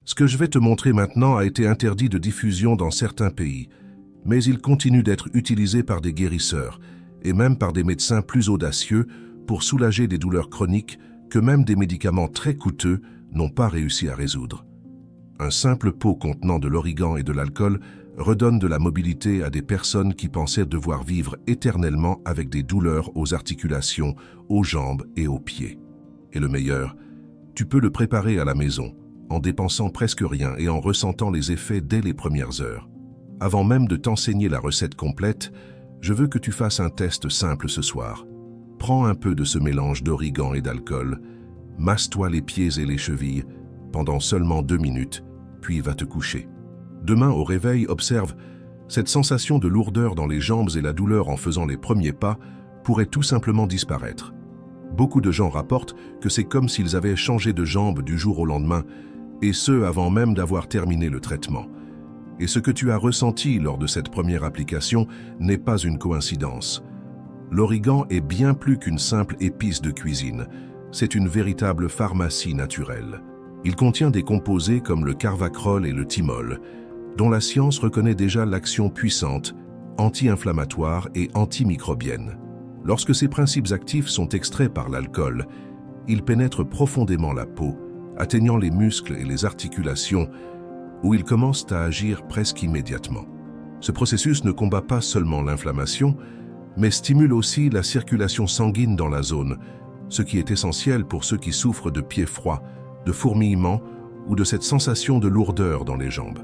Ce que je vais te montrer maintenant a été interdit de diffusion dans certains pays, mais il continue d'être utilisé par des guérisseurs et même par des médecins plus audacieux pour soulager des douleurs chroniques que même des médicaments très coûteux n'ont pas réussi à résoudre. Un simple pot contenant de l'origan et de l'alcool redonne de la mobilité à des personnes qui pensaient devoir vivre éternellement avec des douleurs aux articulations, aux jambes et aux pieds. Et le meilleur, tu peux le préparer à la maison, en dépensant presque rien et en ressentant les effets dès les premières heures. Avant même de t'enseigner la recette complète, je veux que tu fasses un test simple ce soir. Prends un peu de ce mélange d'origan et d'alcool, masse-toi les pieds et les chevilles pendant seulement 2 minutes, puis va te coucher. Demain, au réveil, observe, cette sensation de lourdeur dans les jambes et la douleur en faisant les premiers pas pourrait tout simplement disparaître. Beaucoup de gens rapportent que c'est comme s'ils avaient changé de jambe du jour au lendemain, et ce avant même d'avoir terminé le traitement. Et ce que tu as ressenti lors de cette première application n'est pas une coïncidence. L'origan est bien plus qu'une simple épice de cuisine, c'est une véritable pharmacie naturelle. Il contient des composés comme le carvacrol et le thymol, dont la science reconnaît déjà l'action puissante, anti-inflammatoire et antimicrobienne. Lorsque ces principes actifs sont extraits par l'alcool, ils pénètrent profondément la peau, atteignant les muscles et les articulations, où ils commencent à agir presque immédiatement. Ce processus ne combat pas seulement l'inflammation, mais stimule aussi la circulation sanguine dans la zone, ce qui est essentiel pour ceux qui souffrent de pieds froids, de fourmillements ou de cette sensation de lourdeur dans les jambes.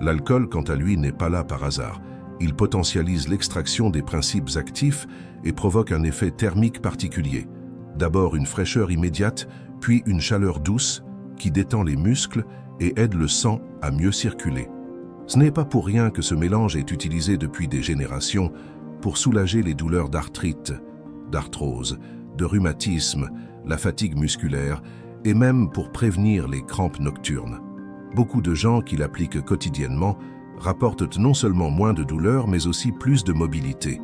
L'alcool, quant à lui, n'est pas là par hasard. Il potentialise l'extraction des principes actifs et provoque un effet thermique particulier. D'abord une fraîcheur immédiate, puis une chaleur douce qui détend les muscles et aide le sang à mieux circuler. Ce n'est pas pour rien que ce mélange est utilisé depuis des générations pour soulager les douleurs d'arthrite, d'arthrose, de rhumatisme, la fatigue musculaire et même pour prévenir les crampes nocturnes. Beaucoup de gens qui l'appliquent quotidiennement rapportent non seulement moins de douleur, mais aussi plus de mobilité,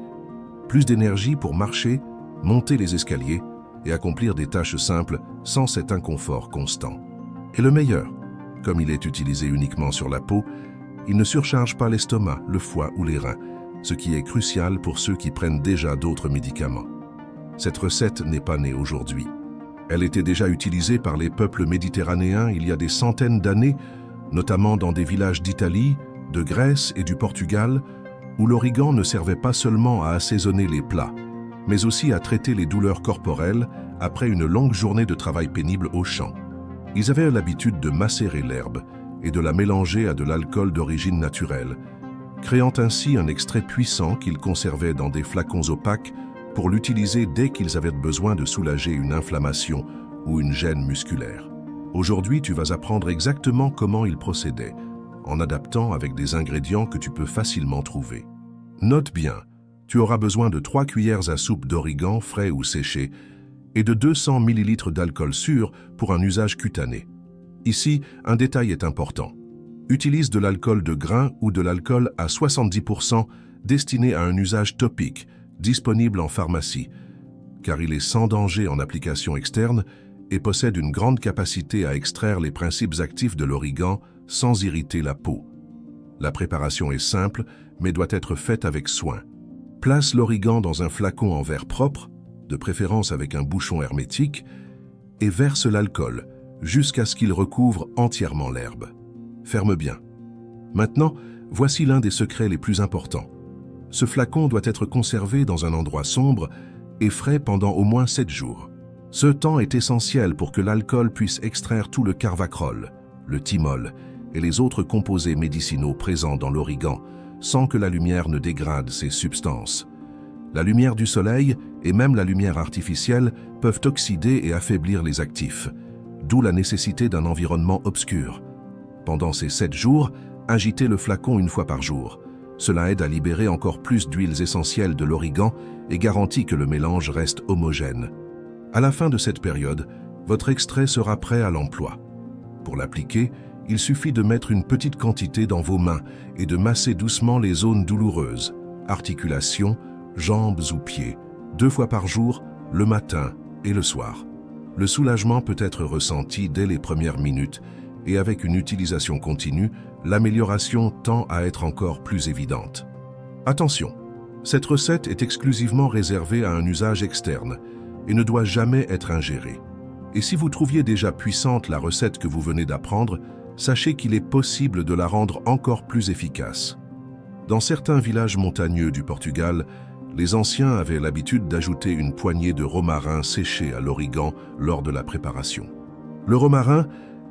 plus d'énergie pour marcher, monter les escaliers et accomplir des tâches simples sans cet inconfort constant. Et le meilleur, comme il est utilisé uniquement sur la peau, il ne surcharge pas l'estomac, le foie ou les reins, ce qui est crucial pour ceux qui prennent déjà d'autres médicaments. Cette recette n'est pas née aujourd'hui. Elle était déjà utilisée par les peuples méditerranéens il y a des centaines d'années, notamment dans des villages d'Italie, de Grèce et du Portugal, où l'origan ne servait pas seulement à assaisonner les plats, mais aussi à traiter les douleurs corporelles après une longue journée de travail pénible au champ. Ils avaient l'habitude de macérer l'herbe et de la mélanger à de l'alcool d'origine naturelle, créant ainsi un extrait puissant qu'ils conservaient dans des flacons opaques pour l'utiliser dès qu'ils avaient besoin de soulager une inflammation ou une gêne musculaire. Aujourd'hui, tu vas apprendre exactement comment ils procédaient, en adaptant avec des ingrédients que tu peux facilement trouver. Note bien, tu auras besoin de 3 cuillères à soupe d'origan frais ou séché et de 200 ml d'alcool sûr pour un usage cutané. Ici, un détail est important. Utilise de l'alcool de grain ou de l'alcool à 70% destiné à un usage topique, disponible en pharmacie, car il est sans danger en application externe et possède une grande capacité à extraire les principes actifs de l'origan sans irriter la peau. La préparation est simple, mais doit être faite avec soin. Place l'origan dans un flacon en verre propre, de préférence avec un bouchon hermétique, et verse l'alcool jusqu'à ce qu'il recouvre entièrement l'herbe. Ferme bien. Maintenant, voici l'un des secrets les plus importants. Ce flacon doit être conservé dans un endroit sombre et frais pendant au moins 7 jours. Ce temps est essentiel pour que l'alcool puisse extraire tout le carvacrol, le thymol et les autres composés médicinaux présents dans l'origan, sans que la lumière ne dégrade ces substances. La lumière du soleil et même la lumière artificielle peuvent oxyder et affaiblir les actifs, d'où la nécessité d'un environnement obscur. Pendant ces 7 jours, agitez le flacon 1 fois par jour. Cela aide à libérer encore plus d'huiles essentielles de l'origan et garantit que le mélange reste homogène. À la fin de cette période, votre extrait sera prêt à l'emploi. Pour l'appliquer, il suffit de mettre une petite quantité dans vos mains et de masser doucement les zones douloureuses, articulations, jambes ou pieds, 2 fois par jour, le matin et le soir. Le soulagement peut être ressenti dès les premières minutes et avec une utilisation continue, l'amélioration tend à être encore plus évidente. Attention, cette recette est exclusivement réservée à un usage externe et ne doit jamais être ingérée. Et si vous trouviez déjà puissante la recette que vous venez d'apprendre, sachez qu'il est possible de la rendre encore plus efficace. Dans certains villages montagneux du Portugal, les anciens avaient l'habitude d'ajouter une poignée de romarin séché à l'origan lors de la préparation. Le romarin,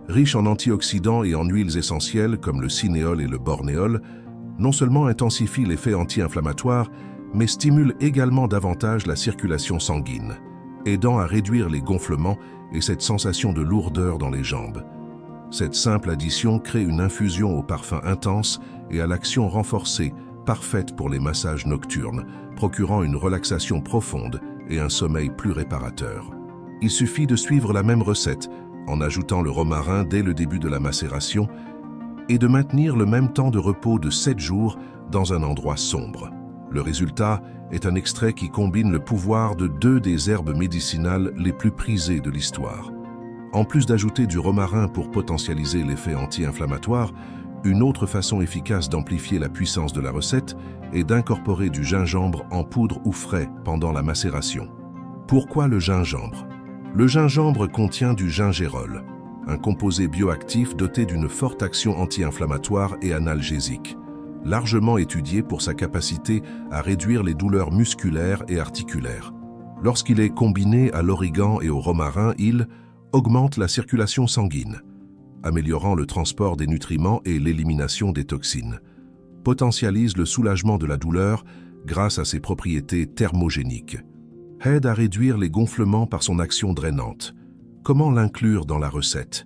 riche en antioxydants et en huiles essentielles comme le cinéole et le bornéol, non seulement intensifie l'effet anti-inflammatoire, mais stimule également davantage la circulation sanguine, aidant à réduire les gonflements et cette sensation de lourdeur dans les jambes. Cette simple addition crée une infusion au parfum intense et à l'action renforcée, parfaite pour les massages nocturnes, procurant une relaxation profonde et un sommeil plus réparateur. Il suffit de suivre la même recette en ajoutant le romarin dès le début de la macération et de maintenir le même temps de repos de 7 jours dans un endroit sombre. Le résultat est un extrait qui combine le pouvoir de 2 des herbes médicinales les plus prisées de l'histoire. En plus d'ajouter du romarin pour potentialiser l'effet anti-inflammatoire, une autre façon efficace d'amplifier la puissance de la recette est d'incorporer du gingembre en poudre ou frais pendant la macération. Pourquoi le gingembre? Le gingembre contient du gingérol, un composé bioactif doté d'une forte action anti-inflammatoire et analgésique, largement étudié pour sa capacité à réduire les douleurs musculaires et articulaires. Lorsqu'il est combiné à l'origan et au romarin, il augmente la circulation sanguine, améliorant le transport des nutriments et l'élimination des toxines, potentialise le soulagement de la douleur grâce à ses propriétés thermogéniques, aide à réduire les gonflements par son action drainante. Comment l'inclure dans la recette?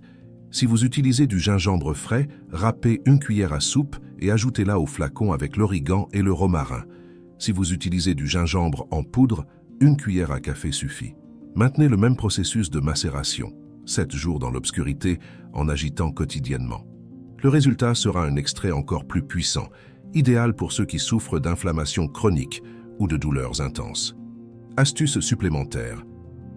Si vous utilisez du gingembre frais, râpez 1 cuillère à soupe et ajoutez-la au flacon avec l'origan et le romarin. Si vous utilisez du gingembre en poudre, 1 cuillère à café suffit. Maintenez le même processus de macération, 7 jours dans l'obscurité, en agitant quotidiennement. Le résultat sera un extrait encore plus puissant, idéal pour ceux qui souffrent d'inflammation chronique ou de douleurs intenses. Astuce supplémentaire.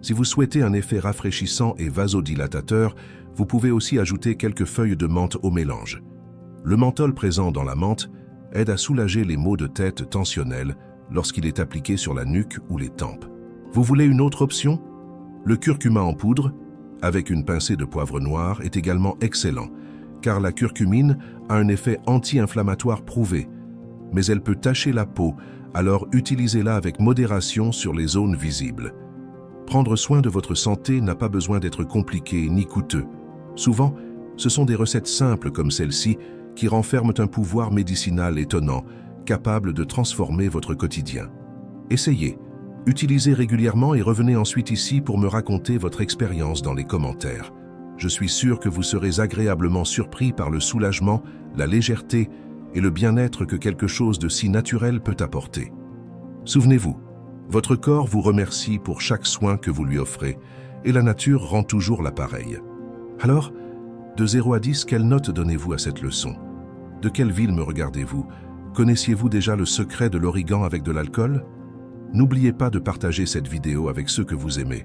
Si vous souhaitez un effet rafraîchissant et vasodilatateur, vous pouvez aussi ajouter quelques feuilles de menthe au mélange. Le menthol présent dans la menthe aide à soulager les maux de tête tensionnels lorsqu'il est appliqué sur la nuque ou les tempes. Vous voulez une autre option? Le curcuma en poudre, avec une pincée de poivre noir, est également excellent, car la curcumine a un effet anti-inflammatoire prouvé, mais elle peut tacher la peau, alors utilisez-la avec modération sur les zones visibles. Prendre soin de votre santé n'a pas besoin d'être compliqué ni coûteux. Souvent, ce sont des recettes simples comme celle-ci qui renferment un pouvoir médicinal étonnant, capable de transformer votre quotidien. Essayez, utilisez régulièrement et revenez ensuite ici pour me raconter votre expérience dans les commentaires. Je suis sûr que vous serez agréablement surpris par le soulagement, la légèreté et le bien-être que quelque chose de si naturel peut apporter. Souvenez-vous, votre corps vous remercie pour chaque soin que vous lui offrez et la nature rend toujours l'appareil. Alors, de 0 à 10, quelle note donnez-vous à cette leçon? De quelle ville me regardez-vous? Connaissiez-vous déjà le secret de l'origan avec de l'alcool? N'oubliez pas de partager cette vidéo avec ceux que vous aimez.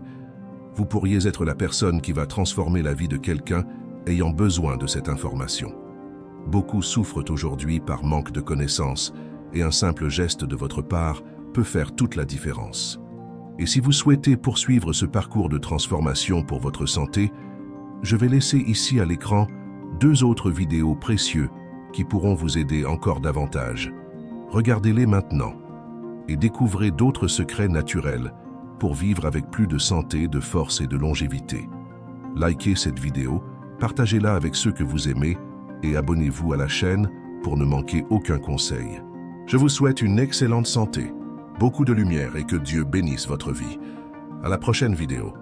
Vous pourriez être la personne qui va transformer la vie de quelqu'un ayant besoin de cette information. Beaucoup souffrent aujourd'hui par manque de connaissances et un simple geste de votre part peut faire toute la différence. Et si vous souhaitez poursuivre ce parcours de transformation pour votre santé, je vais laisser ici à l'écran 2 autres vidéos précieuses qui pourront vous aider encore davantage. Regardez-les maintenant et découvrez d'autres secrets naturels pour vivre avec plus de santé, de force et de longévité. Likez cette vidéo, partagez-la avec ceux que vous aimez et abonnez-vous à la chaîne pour ne manquer aucun conseil. Je vous souhaite une excellente santé, beaucoup de lumière et que Dieu bénisse votre vie. À la prochaine vidéo.